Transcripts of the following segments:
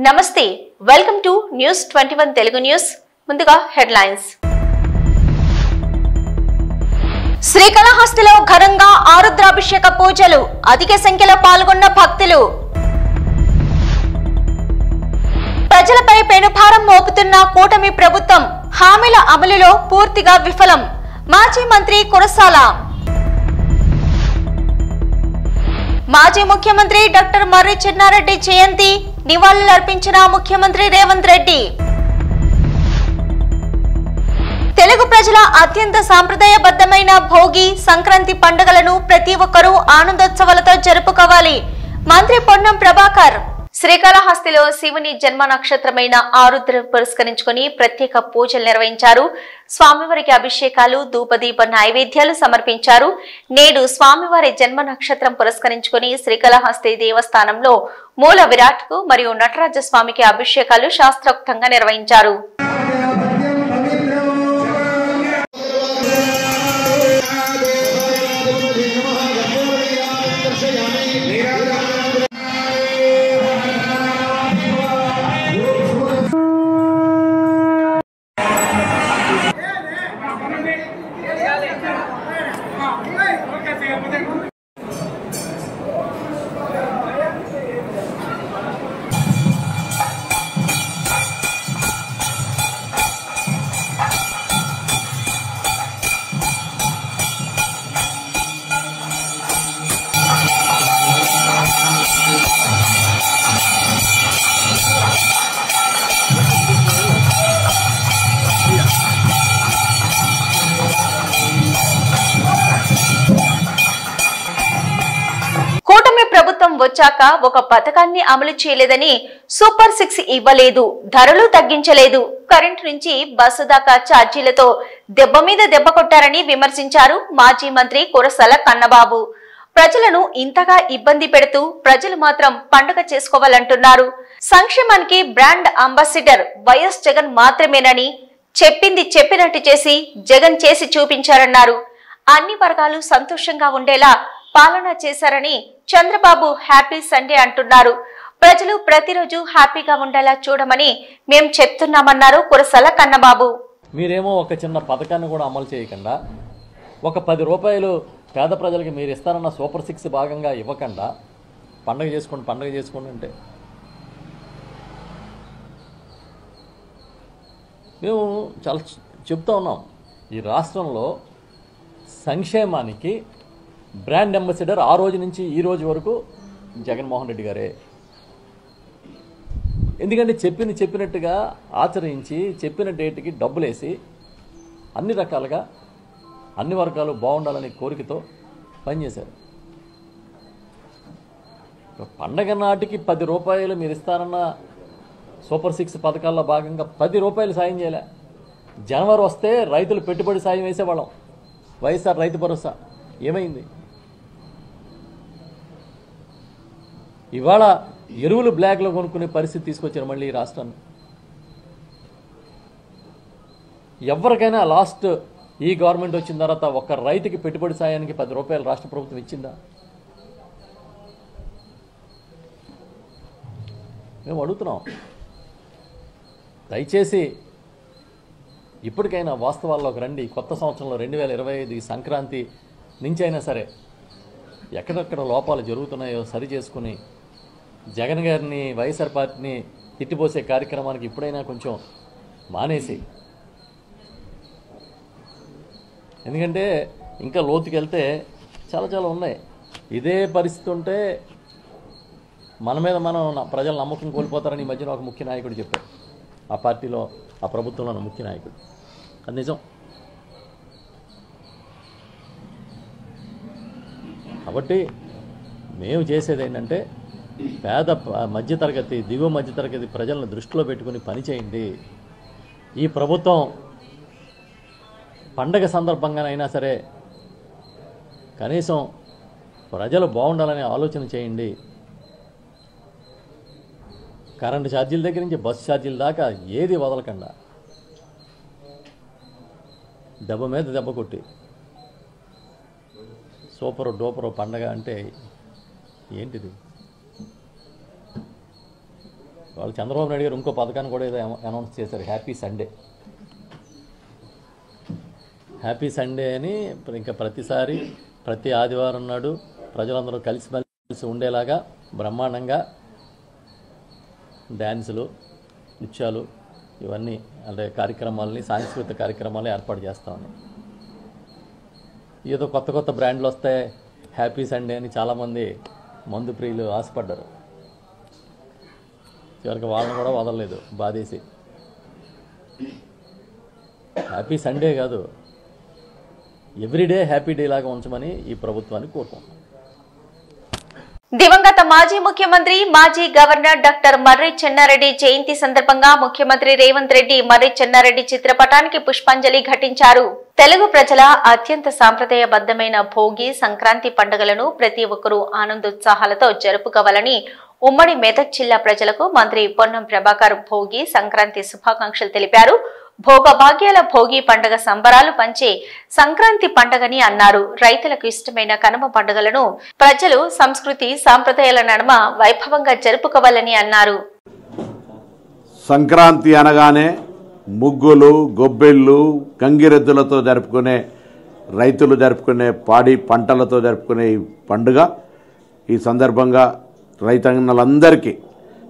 నమస్తే welcome to news 21 Telugu news ముందుగా headlines శ్రీకాళహస్తిలో ఘనంగా ఆరుద్రాభిషేక పూజలు అధిక సంఖ్యలో పాల్గొన్న భక్తులు ప్రజలపై పెనుభారం మోపుతున్న కూటమి ప్రభుత్వం హామీల అమలులో పూర్తిగా విఫలం మాజీ మంత్రి కురసాల మాజీ ముఖ్యమంత్రి డాక్టర్ మర్రి చెన్నారెడ్డి జయంతి నివాళులర్పించిన ముఖ్యమంత్రి రేవంత్ రెడ్డి తెలుగు ప్రజల అత్యంత సాంప్రదాయబద్ధమైన భోగి సంక్రాంతి పండుగలను ప్రతి ఒక్కరూ ఆనందోత్సవాలతో జరుపుకోవాలి మంత్రి పొన్నం ప్రభాకర్ శ్రీకాళహస్తిలో శివుని జన్మ నక్షత్రమైన ఆరుద్ర పురస్కరించుకుని ప్రత్యేక పూజలు నిర్వహించారు. స్వామివారికి అభిషేకాలు ధూపదీప నైవేద్యాలు సమర్పించారు. నేడు స్వామివారి జన్మ నక్షత్రం పురస్కరించుకుని శ్రీకాళహస్తి దేవస్థానంలో మూల విరాట్ కు మరియు నటరాజ స్వామికి అభిషేకాలు శాస్త్రోక్తంగా నిర్వహించారు. ప్రభుత్వం వచ్చాక ఒక పథకాన్ని అమలు చేయలేదని సూపర్ 6 ఇవ్వలేదు, ధరలు తగ్గించలేదు, కరెంటు నుంచి బస్సు దాకా ఛార్జీలతో దెబ్బ మీద దెబ్బ కొట్టారని విమర్శించారు మాజీ మంత్రి కురసాల కన్నబాబు. ప్రజలను ఇంతగా ఇబ్బంది పెడుతూ ప్రజలు మాత్రం పండుగ చేసుకోవాలంటున్నారు. సంక్షేమానికి బ్రాండ్ అంబాసిడర్ వైఎస్ జగన్ మాత్రమేనని చెప్పింది చెప్పినట్టు చేసి జగన్ చేసి చూపించారన్నారు. అన్ని వర్గాలు సంతోషంగా ఉండేలా పాలన చేశారని చంద్రబాబు హ్యాపీ సండే అంటున్నారు. ప్రజలు ప్రతిరోజు హ్యాపీగా ఉండేలా చూడమని మేం చెప్తున్నామన్నారు కురసాల కన్నబాబు. మీరేమో ఒక చిన్న పథకాన్ని కూడా అమలు చేయకుండా ఒక 10 రూపాయలు పేద ప్రజలకి మీరు ఇస్తారన్న సూపర్ 6 భాగంగా ఇవ్వకుండా పండగ చేసుకోండి అంటే మేము చాలా చెప్తా ఉన్నాం. ఈ రాష్ట్రంలో సంక్షేమానికి బ్రాండ్ అంబాసిడర్ ఆ రోజు నుంచి ఈ రోజు వరకు జగన్మోహన్ రెడ్డి గారే. ఎందుకంటే చెప్పినట్టుగా ఆచరించి చెప్పిన డేట్కి డబ్బులేసి అన్ని రకాలుగా అన్ని వర్గాలు బాగుండాలనే కోరికతో పనిచేశారు. పండగ నాటికి 10 రూపాయలు మీరు ఇస్తారన్న సూపర్ 6 పథకాల్లో భాగంగా 10 రూపాయలు సాయం చేయలే. జనవరి వస్తే రైతులు పెట్టుబడి సాయం వేసేవాళ్ళం. వైఎస్ఆర్ రైతు భరోసా ఏమైంది? ఇవాళ ఎరువులు బ్లాక్లో కొనుక్కునే పరిస్థితి తీసుకొచ్చారు మళ్ళీ ఈ రాష్ట్రాన్ని. ఎవరికైనా లాస్ట్ ఈ గవర్నమెంట్ వచ్చిన తర్వాత ఒక్క రైతుకి పెట్టుబడి సాయానికి 10 రూపాయలు రాష్ట్ర ప్రభుత్వం ఇచ్చిందా? మేము అడుగుతున్నాం. దయచేసి ఇప్పటికైనా వాస్తవాల్లోకి రండి. కొత్త సంవత్సరంలో 2025 ఈ సంక్రాంతి నుంచి అయినా సరే ఎక్కడెక్కడ లోపాలు జరుగుతున్నాయో సరి చేసుకుని జగన్ గారిని వైఎస్ఆర్ పార్టీని తిట్టిపోసే కార్యక్రమానికి ఇప్పుడైనా కొంచెం మానేసి, ఎందుకంటే ఇంకా లోతుకి వెళ్తే చాలా ఉన్నాయి. ఇదే పరిస్థితి ఉంటే మన మీద మనం ప్రజల నమ్మకం కోల్పోతారని ఈ మధ్యన ఒక ముఖ్య నాయకుడు చెప్పారు. ఆ పార్టీలో ఆ ప్రభుత్వంలో ఉన్న ముఖ్య నాయకుడు. అది నిజం. కాబట్టి మేము చేసేది ఏంటంటే పేద మధ్యతరగతి దిగువ మధ్యతరగతి ప్రజలను దృష్టిలో పెట్టుకుని పనిచేయండి. ఈ ప్రభుత్వం పండగ సందర్భంగానైనా సరే కనీసం ప్రజలు బాగుండాలనే ఆలోచన చేయండి. కరెంటు ఛార్జీల దగ్గర నుంచి బస్సు ఛార్జీల దాకా ఏది వదలకుండా దెబ్బ మీద దెబ్బ కొట్టి సూపరు డూపరు పండగ అంటే ఏంటిది? వాళ్ళు చంద్రబాబు నాయుడు గారు ఇంకో పథకాన్ని కూడా ఏదో అనౌన్స్ చేశారు, హ్యాపీ సండే. హ్యాపీ సండే అని ఇంకా ప్రతిసారి ప్రతి ఆదివారం నాడు ప్రజలందరూ కలిసిమెలిసి ఉండేలాగా బ్రహ్మాండంగా డ్యాన్సులు, నృత్యాలు ఇవన్నీ అంటే కార్యక్రమాలని, సాంస్కృతిక కార్యక్రమాలు ఏర్పాటు చేస్తామని. ఏదో కొత్త కొత్త బ్రాండ్లు వస్తే హ్యాపీ సండే అని చాలామంది మందు ప్రియులు ఆశపడ్డారు. చివరికి వాళ్ళని కూడా వదలలేదు, బాధేసి. హ్యాపీ సండే కాదు, ఎవ్రీడే హ్యాపీ డే లాగా ఉంచమని ఈ ప్రభుత్వాన్ని కోరుకుంటున్నాం. దివంగత మాజీ ముఖ్యమంత్రి, మాజీ గవర్నర్ డాక్టర్ మర్రి చెన్నారెడ్డి జయంతి సందర్భంగా ముఖ్యమంత్రి రేవంత్ రెడ్డి మర్రి చెన్నారెడ్డి చిత్రపటానికి పుష్పాంజలి ఘటించారు. తెలుగు ప్రజల అత్యంత సాంప్రదాయబద్ధమైన భోగి, సంక్రాంతి పండుగలను ప్రతి ఒక్కరూ ఆనందోత్సాహాలతో జరుపుకోవాలని ఉమ్మడి మెదక్ జిల్లా ప్రజలకు మంత్రి పొన్నం ప్రభాకర్ భోగి, సంక్రాంతి శుభాకాంక్షలు తెలిపారు. భోగభాగ్యాల భోగి పండుగ సంబరాలు పంచే సంక్రాంతి పండుగని అన్నారు. రైతులకు ఇష్టమైన కనుమ పండుగలను ప్రజలు సంస్కృతి సాంప్రదాయాల నడుమ వైభవంగా జరుపుకోవాలని అన్నారు. సంక్రాంతి అనగానే ముగ్గులు, గొబ్బెళ్ళు, గంగిరెద్దులతో జరుపుకునే, రైతులు జరుపుకునే పాడి పంటలతో జరుపుకునే ఈ పండుగ. ఈ సందర్భంగా రైతన్నలందరికీ,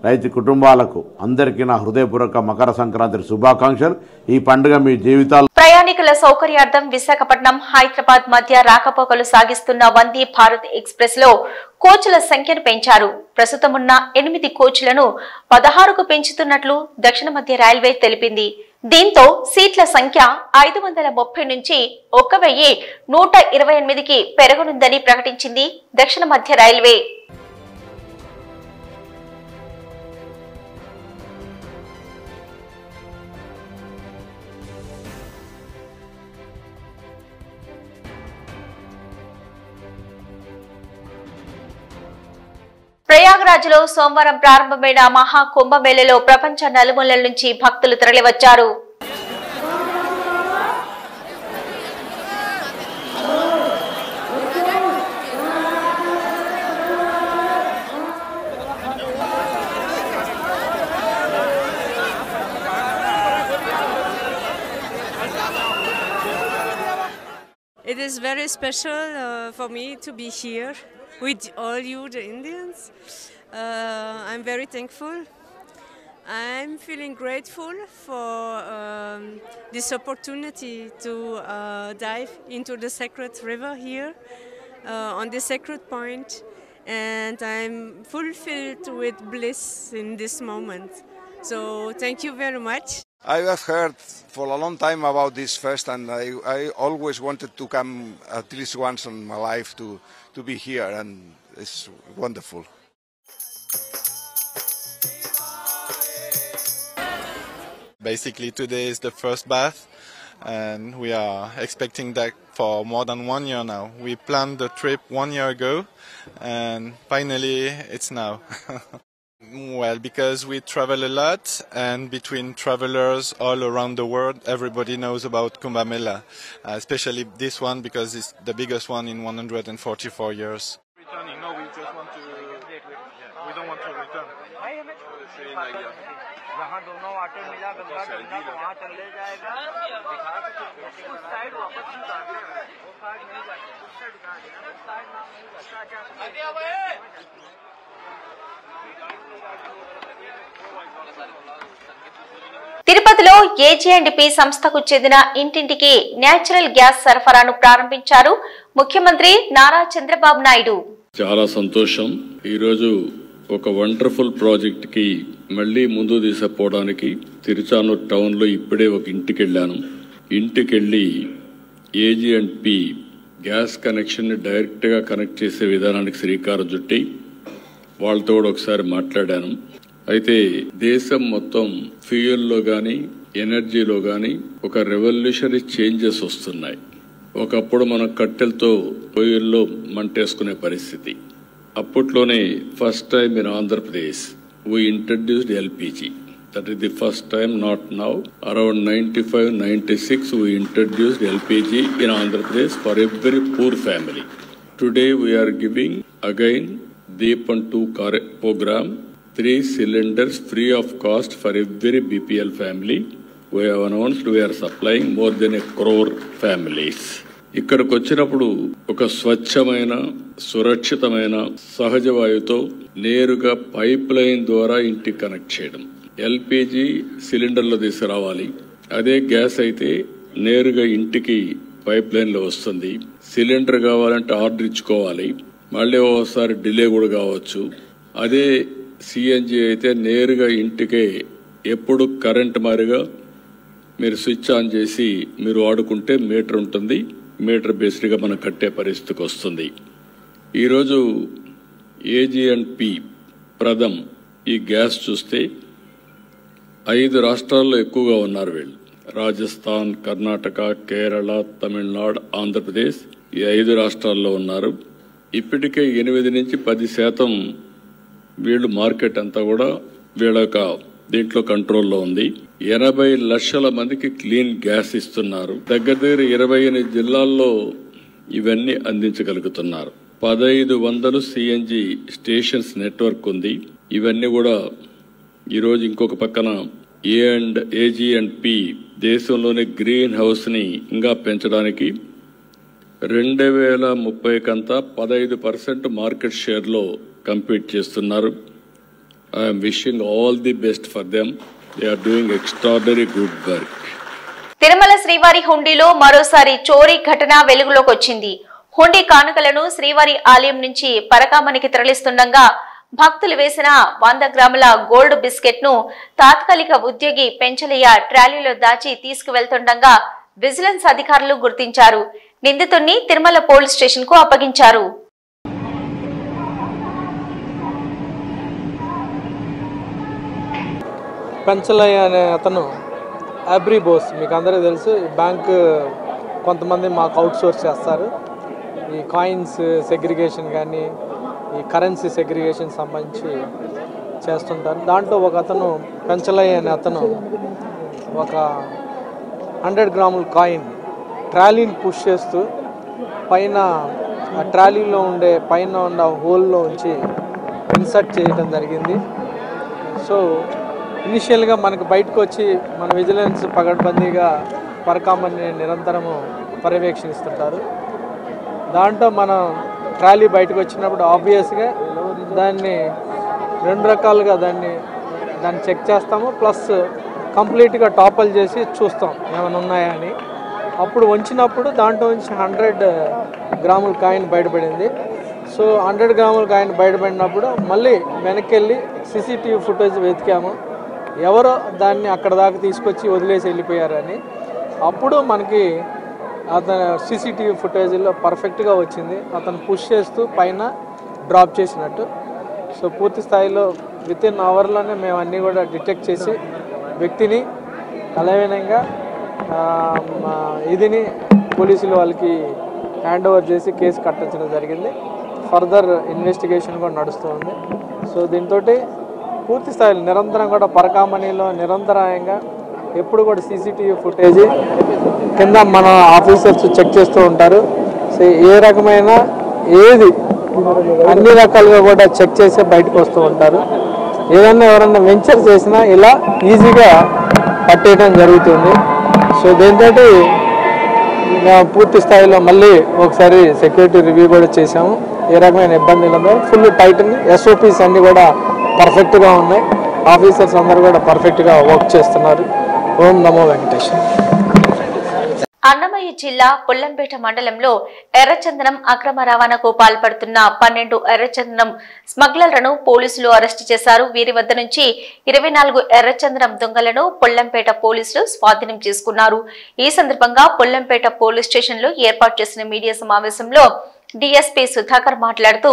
రైతు కుటుంబాలకు అందరికీ నా హృదయపూర్వక మకర సంక్రాంతి శుభాకాంక్షలు. ఈ పండుగ మీ జీవితాలు. ప్రయాణికుల సౌకర్యార్థం విశాఖపట్నం, హైదరాబాద్ మధ్య రాకపోకలు సాగిస్తున్న వందే భారత్ ఎక్స్ప్రెస్ లో కోచ్ల సంఖ్యను పెంచారు. ప్రస్తుతం ఉన్న 8 కోచ్లను 16కు పెంచుతున్నట్లు దక్షిణ మధ్య రైల్వే తెలిపింది. దీంతో సీట్ల సంఖ్య 530 నుంచి 1128కి పెరగనుందని ప్రకటించింది దక్షిణ మధ్య రైల్వే. ప్రయాగ్రాజ్లో సోమవారం ప్రారంభమైన మహా కుంభమేళలో ప్రపంచ నలుమూలల నుంచి భక్తులు తరలివచ్చారు. It is very special for me to be here with all you, the Indians. I'm very thankful. I'm feeling grateful for this opportunity to dive into the sacred river here on the sacred point, and I'm fulfilled with bliss in this moment. So thank you very much. I have heard for a long time about this fest, and I always wanted to come at least once in my life to be here, and it's wonderful. Basically today is the first bath, and we are expecting that for more than 1 year now. We planned the trip 1 year ago, and finally it's now. Well, because we travel a lot, and between travelers all around the world, everybody knows about Kumbh Mela, especially this one because it's the biggest one in 144 years. Returning, no, we just want to. We don't want to return. जहाँ दोनों water मिला गंगा गंगा को वहाँ चल ले जाएगा उस side वापस नहीं जाते वो साइड नहीं जाते उस साइड कहाँ जाना उस साइड नाम नहीं जाता తిరుపతిలో ఏజీ&పీ సంస్థకు చెందిన ఇంటింటికి నేచురల్ గ్యాస్ సరఫరాను ప్రారంభించారు ముఖ్యమంత్రి నారా చంద్రబాబు నాయుడు. చాలా సంతోషం. ఈరోజు ఒక వండర్ఫుల్ ప్రాజెక్ట్ కి మళ్ళీ ముందు తీసుకుపోవడానికి తిరుచానూరు టౌన్ లో ఇప్పుడే ఒక ఇంటికి వెళ్ళాను. ఇంటికెళ్ళి ఏజీ&పీ గ్యాస్ కనెక్షన్ ని డైరెక్ట్ గా కనెక్ట్ చేసే విధానానికి శ్రీకారం చుట్టి వాళ్ళతో కూడా ఒకసారి మాట్లాడాను. అయితే దేశం మొత్తం ఫ్యూయల్లో గాని ఎనర్జీలో గాని ఒక రెవల్యూషనరీ చేంజెస్ వస్తున్నాయి. ఒకప్పుడు మనం కట్టెలతో పొయ్యిల్లో మంటేసుకునే పరిస్థితి. అప్పట్లోనే first time in Andhra Pradesh we introduced LPG. That is the first time, not now. Around 95-96 we introduced LPG in Andhra Pradesh for every poor family. Today we are giving again Deepan 2 program 3 cylinders free of cost for every BPL family. We have announced we are supplying more than 1 crore families. ఇక్కడికి వచ్చినప్పుడు ఒక స్వచ్ఛమైన సురక్షితమైన సహజ వాయువుతో నేరుగా pipe line ద్వారా ఇంటికి connect చేయడం. ఎల్పిజి సిలిండర్లో తీసుకురావాలి. అదే గ్యాస్ అయితే నేరుగా ఇంటికి పైప్ లైన్లో వస్తుంది. సిలిండర్ కావాలంటే ఆర్డర్ ఇచ్చుకోవాలి, మళ్ళీ ఒకసారి డిలే కూడా కావచ్చు. అదే సిఎన్జి అయితే నేరుగా ఇంటికే ఎప్పుడు కరెంట్ మారిగా మీరు స్విచ్ ఆన్ చేసి మీరు వాడుకుంటే మీటర్ ఉంటుంది. మీటర్ బేస్డ్గా మనం కట్టే పరిస్థితికి వస్తుంది. ఈరోజు AG&P ప్రథమ్ ఈ గ్యాస్ చూస్తే 5 రాష్ట్రాల్లో ఎక్కువగా ఉన్నారు వీళ్ళు. రాజస్థాన్, కర్ణాటక, కేరళ, తమిళనాడు, ఆంధ్రప్రదేశ్ ఈ 5 రాష్ట్రాల్లో ఉన్నారు. ఇప్పటికే 8 నుంచి 10% వీళ్ళు మార్కెట్ అంతా కూడా వీళ్ళ దీంట్లో కంట్రోల్లో ఉంది. 80 లక్షల మందికి క్లీన్ గ్యాస్ ఇస్తున్నారు. దగ్గర 28 జిల్లాల్లో ఇవన్నీ అందించగలుగుతున్నారు. 1500 సిఎన్జి స్టేషన్స్ నెట్వర్క్ ఉంది. ఇవన్నీ కూడా ఈరోజు ఇంకొక పక్కన AG&P దేశంలోని గ్రీన్ హౌస్ ని ఇంకా పెంచడానికి 2030 కంతా 15% మార్కెట్ షేర్ లో కంపీట్ చేస్తున్నారు. I am wishing all the best for them. They are doing extraordinary good work. Tirumala శ్రీవారి హుండీలో మరోసారి చోరీ ఘటన వెలుగులోకి వచ్చింది. హుండీ కానుకలను శ్రీవారి ఆలయం నుంచి పరకామణికి తరలిస్తుండగా భక్తులు వేసిన 100 గ్రాముల గోల్డ్ బిస్కెట్ ను తాత్కాలిక ఉద్యోగి పెంచలయ్య ట్రాలీలో దాచి తీసుకువెళ్తుండగా విజిలెన్స్ అధికారులు గుర్తించారు. నిందితుడిని తిరుమల పోలీస్ స్టేషన్ కు అప్పగించారు. పెంచలయ్య అనే అతను అబ్రీ బోస్, మీకు అందరికీ తెలుసు. ఈ బ్యాంకు కొంతమంది మాకు అవుట్సోర్స్ చేస్తారు. ఈ కాయిన్స్ సెగ్రిగేషన్ కానీ ఈ కరెన్సీ సెగ్రిగేషన్ సంబంధించి చేస్తుంటారు. దాంట్లో ఒక అతను పెంచలయ్య అనే అతను ఒక 100 గ్రాముల కాయిన్ ట్రాలీని పుష్ చేస్తూ పైన ఆ ట్రాలీలో ఉండే పైన ఉన్న హోల్లో ఉంచి ఇన్సర్ట్ చేయడం జరిగింది. సో ఇనిషియల్గా మనకు బయటకు వచ్చి మన విజిలెన్స్ పగడ్బందీగా పరకామణిని నిరంతరము పర్యవేక్షిస్తుంటారు. దాంట్లో మనం ట్రాలీ బయటకు వచ్చినప్పుడు ఆబ్వియస్గా దాన్ని 2 రకాలుగా దాన్ని చెక్ చేస్తాము. ప్లస్ కంప్లీట్గా టాపల్ చేసి చూస్తాం ఏమైనా ఉన్నాయా అని. అప్పుడు వంచినప్పుడు దాంట్లో నుంచి 100 గ్రాముల కాయిన్ బయటపడింది. సో 100 గ్రాముల కాయిన్ బయటపడినప్పుడు మళ్ళీ వెనక్కి వెళ్ళి CCTV ఫుటేజ్ వెతికాము, ఎవరో దాన్ని అక్కడ దాకా తీసుకొచ్చి వదిలేసి వెళ్ళిపోయారని. అప్పుడు మనకి అతను CCTV ఫుటేజ్లో పర్ఫెక్ట్గా వచ్చింది, అతను పుష్ చేస్తూ పైన డ్రాప్ చేసినట్టు. సో పూర్తి స్థాయిలో వితిన్ అవర్లోనే మేము అన్నీ కూడా డిటెక్ట్ చేసి వ్యక్తిని అలవినంగా ఇదిని పోలీసులు వాళ్ళకి హ్యాండ్ ఓవర్ చేసి కేసు కట్టించడం జరిగింది. ఫర్దర్ ఇన్వెస్టిగేషన్ కూడా నడుస్తుంది. సో దీంతో పూర్తి స్థాయిలో నిరంతరం కూడా పరకామణిలో నిరంతరాయంగా ఎప్పుడు కూడా CCTV ఫుటేజ్ కింద మన ఆఫీసర్స్ చెక్ చేస్తూ ఉంటారు. సో ఏ రకమైన ఏది అన్ని రకాలుగా కూడా చెక్ చేసి బయటకు వస్తూ ఉంటారు. ఏదన్నా ఎవరన్నా వెంచర్ చేసినా ఇలా ఈజీగా పట్టేయడం జరుగుతుంది. సో దీంతో పూర్తి స్థాయిలో మళ్ళీ ఒకసారి సెక్యూరిటీ రివ్యూ కూడా చేశాము. ఏ రకమైన ఇబ్బందులు ఉందో ఫుల్ టైట్ని SOPs అన్నీ కూడా పర్ఫెక్ట్గా ఉన్నాయి. ఆఫీసర్స్ అందరూ కూడా పర్ఫెక్ట్గా వర్క్ చేస్తున్నారు. ఓం నమో వెంకటేశ్వర. అన్నమయ్య జిల్లా పుల్లంపేట మండలంలో ఎర్రచందనం అక్రమ రవాణాకు పాల్పడుతున్న 12 ఎర్రచందనం స్మగ్లర్లను పోలీసులు అరెస్టు చేశారు. వీరి వద్ద నుంచి 24 ఎర్రచందనం దొంగలను పుల్లంపేట పోలీసులు స్వాధీనం చేసుకున్నారు. ఈ సందర్భంగా పుల్లంపేట పోలీస్ స్టేషన్ లో ఏర్పాటు చేసిన మీడియా సమావేశంలో DSP సుధాకర్ మాట్లాడుతూ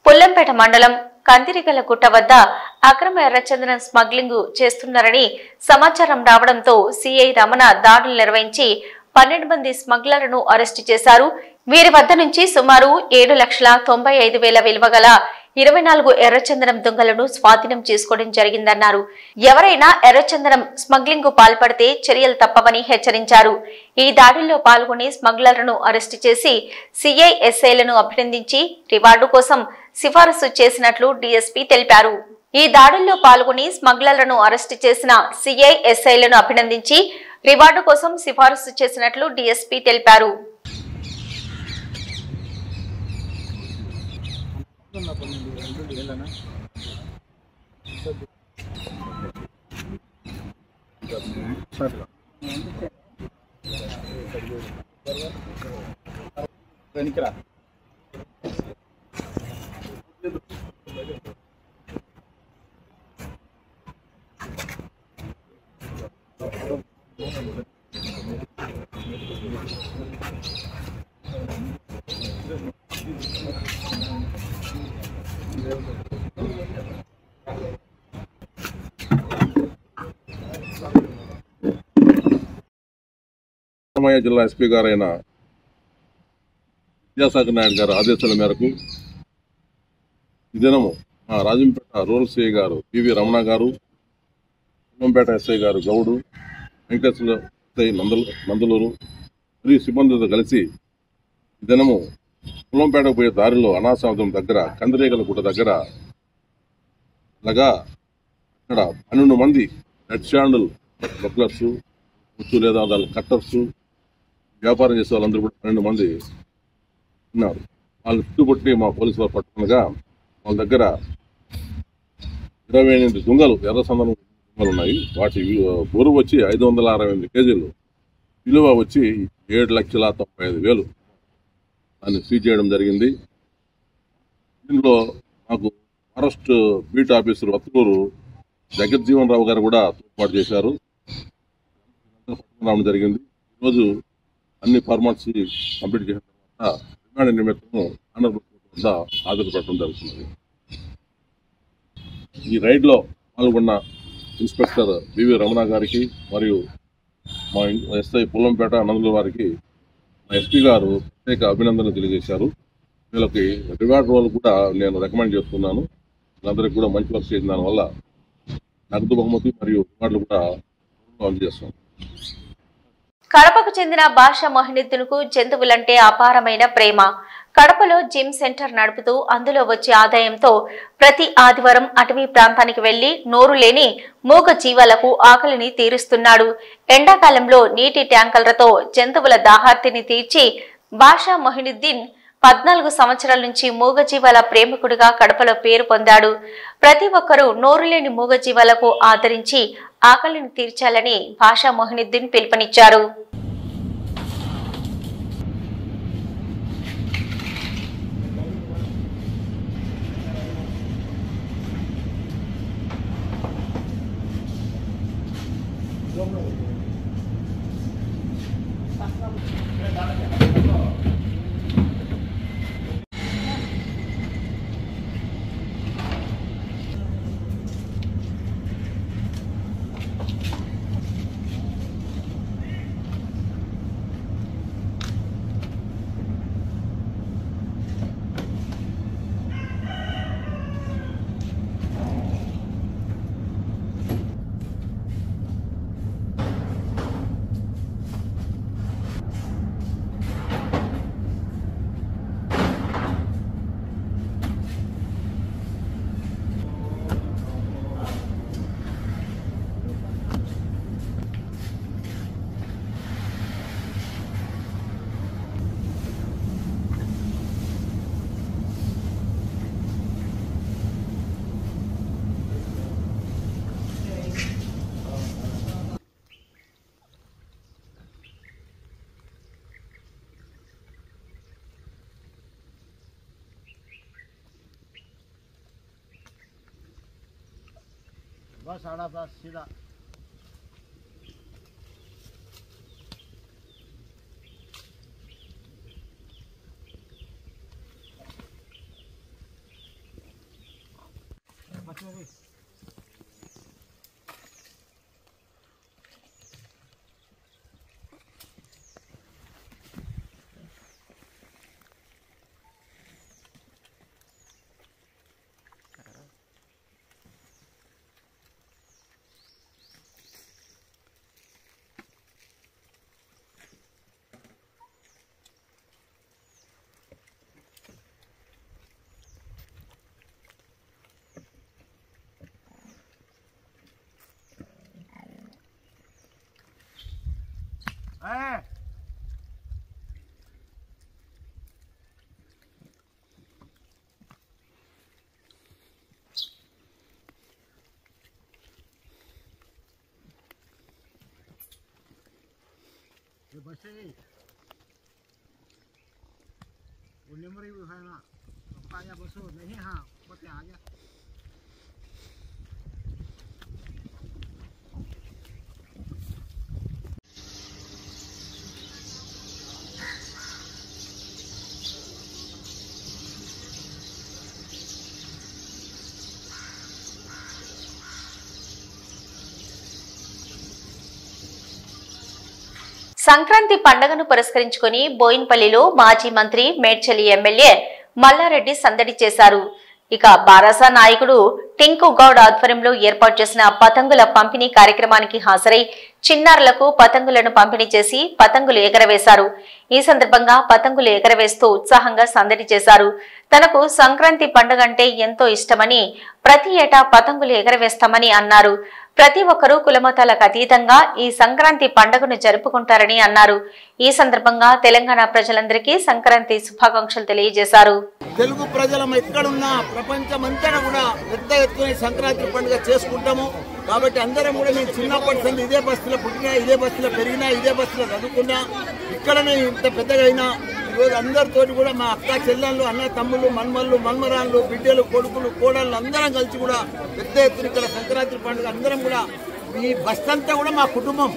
పుల్లంపేట మండలం కందిరిగల గుట్ట వద్ద అక్రమ ఎర్రచందనం స్మగ్లింగ్ చేస్తున్నారని సమాచారం రావడంతో సిఐ రమణ దాడులు నిర్వహించి 12 మంది స్మగ్లర్లను అరెస్టు చేశారు. వీరి వద్ద నుంచి సుమారు 7,95,000 విలువ గల 24 ఎర్రచందనం దొంగలను స్వాధీనం చేసుకోవడం జరిగిందన్నారు. ఎవరైనా ఎర్రచందనం స్మగ్లింగ్ కు పాల్పడితే చర్యలు తప్పవని హెచ్చరించారు. ఈ దాడుల్లో పాల్గొని స్మగ్లర్లను అరెస్టు చేసి సిఐ ఎస్ఐలను అభినందించి రివార్డు కోసం సిఫారసు చేసినట్లు DSP తెలిపారు. ఈ దాడుల్లో పాల్గొని స్మగ్లర్లను అరెస్టు చేసిన సిఐ ఎస్ఐలను అభినందించి రివార్డు కోసం సిఫారసు చేసినట్లు డీఎస్పీ తెలిపారు. అన్నమయ్య జిల్లా ఎస్పీ గారైన విద్యాసాగర్ నాయుడు గారి ఆదేశాల మేరకు ఈ దినము రాజంపేట రూరల్ సిఐ గారు పివి రమణ గారు, పుల్లంపేట ఎస్ఐ గారు గౌడు, వెంకటేశ్వర ఎస్ఐ నందలూరు మరియు సిబ్బందితో కలిసి ఈ దినము పుల్లంపేటకు పోయే దారిలో అనాసామతం దగ్గర కందిరేగల గుట్ట దగ్గర అలాగా అక్కడ 12 మంది రెడ్ శాండల్ బక్లర్స్, ముచ్చు లేదా దాని కట్టర్స్, వ్యాపారం చేసే వాళ్ళందరూ కూడా 12 మంది ఉన్నారు. వాళ్ళు చుట్టుపట్టి మా పోలీసు వారు పట్టుకునగా వాళ్ళ దగ్గర 28 దుంగలు, ఎర్ర సందనం దుంగలు ఉన్నాయి. వాటి బరువు వచ్చి 568 కేజీలు, విలువ వచ్చి 7,95,000 దాన్ని సీజ్ చేయడం జరిగింది. దీనిలో మాకు ఫారెస్ట్ బీట్ ఆఫీసర్ వత్తులూరు జగజ్జీవన్ రావు గారు కూడా తోడ్పాటు చేశారు, పట్టుకురావడం జరిగింది. ఈరోజు అన్ని ఫార్మాట్స్ కంప్లీట్ చేసిన తర్వాత రిమాండ్ నిమిత్తము ఆనరబుల్ కోర్టు వద్ద హాజరుపడటం జరుగుతున్నది. ఈ రైడ్లో పాల్గొన్న ఇన్స్పెక్టర్ పివి రమణ గారికి మరియు మా ఎస్ఐ పుల్లంపేట నందుల వారికి మా ఎస్పీ గారు ప్రత్యేక అభినందనలు తెలియజేశారు. వీళ్ళకి రివార్డ్ రోల్ కూడా నేను రికమెండ్ చేస్తున్నాను. వీళ్ళందరికీ కూడా మంచి వర్క్ చేసిన దానివల్ల నగదు బహుమతి మరియు రివార్డులు కూడా అందజేస్తాం. కడపకు చెందిన భాషా మొహినుద్దీన్కు జంతువులంటే అపారమైన ప్రేమ. కడపలో జిమ్ సెంటర్ నడుపుతూ అందులో వచ్చే ఆదాయంతో ప్రతి ఆదివారం అటవీ ప్రాంతానికి వెళ్లి నోరు లేని మూగ జీవాలకు ఆకలిని తీరుస్తున్నాడు. ఎండాకాలంలో నీటి ట్యాంకర్లతో జంతువుల దాహార్తిని తీర్చి భాషా మొహినుద్దీన్ 14 సంవత్సరాల నుంచి మూగజీవాల ప్రేమికుడిగా కడపలో పేరు పొందాడు. ప్రతి ఒక్కరూ నోరులేని మూగజీవాలకు ఆదరించి ఆకలిని తీర్చాలని భాషా మొహినుద్దీన్ పిలుపునిచ్చారు. बस आड़ा बस सीधा बस वो नंबर ही है ना आया बस नहीं हाँ बता आ गया సంక్రాంతి పండుగను పురస్కరించుకొని బోయిన్పల్లిలో మాజీ మంత్రి మేడ్చల్ ఎమ్మెల్యే మల్లారెడ్డి సందడి చేశారు. ఇక బారాసా నాయకుడు టింకు గౌడ్ ఆధ్వర్యంలో ఏర్పాటు చేసిన పతంగుల పంపిణీ కార్యక్రమానికి హాజరై చిన్నారులకు పతంగులను పంపిణీ చేసి పతంగులు ఎగరవేశారు. ఈ సందర్భంగా పతంగులు ఎగరవేస్తూ ఉత్సాహంగా సందడి చేశారు. తనకు సంక్రాంతి పండుగ అంటే ఎంతో ఇష్టమని, ప్రతి ఏటా పతంగులు ఎగరవేస్తామని అన్నారు. ప్రతి ఒక్కరూ కులమతాలకు అతీతంగా ఈ సంక్రాంతి పండుగను జరుపుకుంటారని అన్నారు. ఈ సందర్భంగా తెలంగాణ ప్రజలందరికీ సంక్రాంతి శుభాకాంక్షలు తెలియజేశారు. తెలుగు ప్రజలం ఎక్కడున్నా ప్రపంచమంతా కూడా పెద్ద ఎత్తున సంక్రాంతి పండుగ చేసుకుంటాము. కాబట్టి అందరం కూడా మేము చిన్నప్పటి నుంచి ఇదే బస్తీలో పుట్టినా, ఇదే బస్తీలో పెరిగినా, ఇదే బస్తీలో చదువుకున్నా, ఇక్కడనే ఇంత పెద్దగా అయినా ఈరోజు అందరితోటి కూడా మా అక్క చెల్లెళ్ళు, అన్న తమ్ముళ్ళు, మన్మళ్ళు, మన్మరాళ్ళు, బిడ్డలు, కొడుకులు, కోడళ్ళు అందరం కలిసి కూడా పెద్ద ఎత్తున ఇక్కడ సంక్రాంతి పండుగ అందరం కూడా ఈ బస్తంతా కూడా మా కుటుంబం.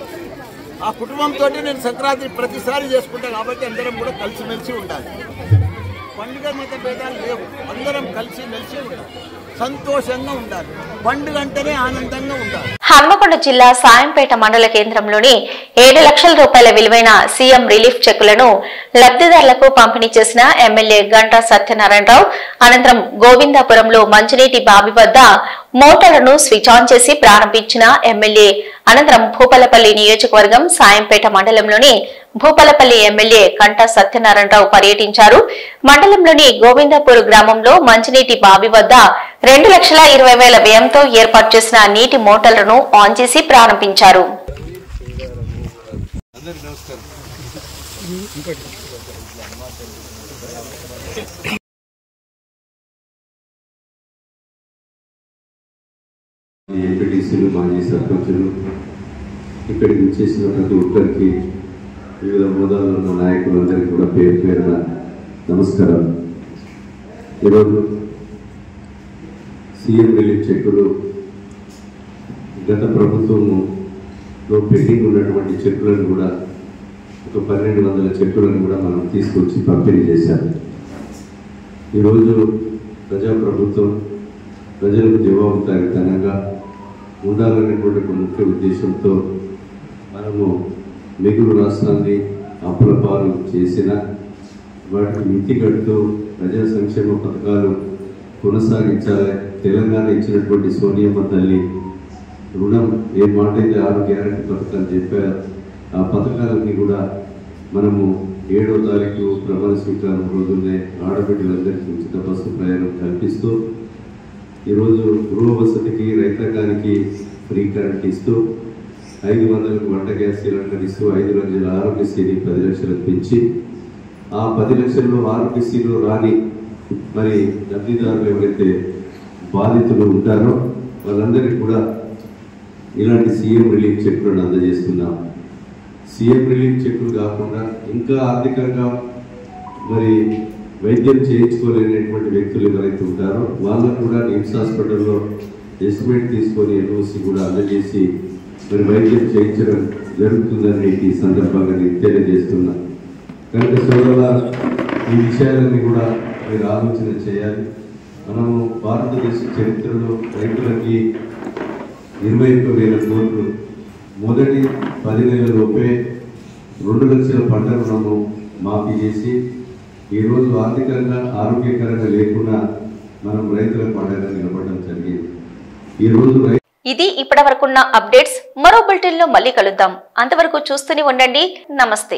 ఆ కుటుంబంతో నేను సంక్రాంతి ప్రతిసారి చేసుకుంటా. కాబట్టి అందరం కూడా కలిసిమెలిసి ఉండాలి. పండుగ మత భేదాలు లేవు. అందరం కలిసి మెలిసి ఉండాలి, సంతోషంగా ఉండాలి. పండుగ అంటేనే ఆనందంగా ఉండాలి. హన్మకొండ జిల్లా సాయంపేట మండల కేంద్రంలోని 7 లక్షల రూపాయల విలువైన సీఎం రిలీఫ్ చెక్కులను లబ్ధిదారులకు పంపిణీ చేసిన ఎమ్మెల్యే గంటా సత్యనారాయణరావు అనంతరం గోవిందాపురంలో మంచినీటి బావి వద్ద మోటార్లను స్విచ్ ఆన్ చేసి ప్రారంభించిన ఎమ్మెల్యే అనంతరం భూపాలపల్లి నియోజకవర్గం సాయంపేట మండలంలోని భూపాలపల్లి ఎమ్మెల్యే గంటా సత్యనారాయణరావు పర్యటించారు. మండలంలోని గోవిందాపూర్ గ్రామంలో మంచినీటి బావి వద్ద 2,20,000 వ్యయంతో ఏర్పాటు చేసిన నీటి మోటార్లను ఆన్ చేసి ప్రారంభించారు. ఎంపీటీసీలు, మాజీ సర్పంచులు, ఇక్కడికి వచ్చేసిన ప్రతి ఒక్కరికి, వివిధ హోదాలో ఉన్న నాయకులందరికీ కూడా పేరు పేరున నమస్కారం. ఈరోజు సీఎం రిలీఫ్ చెక్కులు గత ప్రభుత్వంలో పెండింగ్ ఉన్నటువంటి చెక్కులను కూడా ఒక 1,200 చెక్కులను కూడా మనం తీసుకొచ్చి పంపిణీ చేశాము. ఈరోజు ప్రజాప్రభుత్వం ప్రజలకు జవాబుదారీతనంగా ఉండాలనేటువంటి ఒక ముఖ్య ఉద్దేశంతో మనము మిగులు రాష్ట్రాన్ని అప్పుల పాలు చేసిన వాటికి మితి కడుతూ ప్రజా సంక్షేమ పథకాలు కొనసాగించాలి. తెలంగాణ ఇచ్చినటువంటి సోనియమ్మ తల్లి రుణం ఏ మాట అయితే 6 గ్యారెంటీ పథకాలు చెప్పారు, ఆ పథకాలన్నీ కూడా మనము 7వ తారీఖు ప్రమాణ స్వీకారం రోజునే ఆడబిడ్డలందరికీ ఉచిత బస్సు ప్రయాణం కల్పిస్తూ, ఈరోజు గృహ వసతికి, రైతాంగానికి ఫ్రీ కరెంట్ ఇస్తూ, 500కు వంట గ్యాస్ సిలిండర్ ఇస్తూ, 5 లక్షల ఆరోగ్యశ్రీని 10 లక్షలకు పెంచి, ఆ 10 లక్షల్లో ఆరోగ్యశ్రీలో రాని మరి లబ్ధిదారులు ఎవరైతే బాధితులు ఉంటారో వాళ్ళందరికీ కూడా ఇలాంటి సీఎం రిలీఫ్ చెక్కులను అందజేస్తున్నాం. సీఎం రిలీఫ్ చెక్కులు కాకుండా ఇంకా ఆర్థికంగా మరి వైద్యం చేయించుకోలేనటువంటి వ్యక్తులు ఎవరైతే ఉంటారో వాళ్ళకు కూడా నిమ్స్ హాస్పిటల్లో ఎస్టిమేట్ తీసుకొని ఎన్ఓసి కూడా అందజేసి మరి వైద్యం చేయించడం జరుగుతుందని ఈ సందర్భంగా నేను తెలియజేస్తున్నా. కనుక సోదరుల ఈ విషయాలన్నీ కూడా మీరు ఆలోచన చేయాలి. మనము భారతదేశ చరిత్రలో రైతులకి 21,000 కోట్లు మొదటి 10 నెలలలోపే 2 లక్షల పంట రుణము మాఫీ చేసి, ఈరోజు ఆర్థికంగా ఆరోగ్యకరంగా లేకుండా మనం రైతులకు పంటగా నిలబడడం జరిగింది. ఈరోజు ఇది ఇప్పటి వరకున్న అప్డేట్స్. మరో బులెటిన్ లో మళ్ళీ కలుద్దాం. అంతవరకు చూస్తూనే ఉండండి. నమస్తే.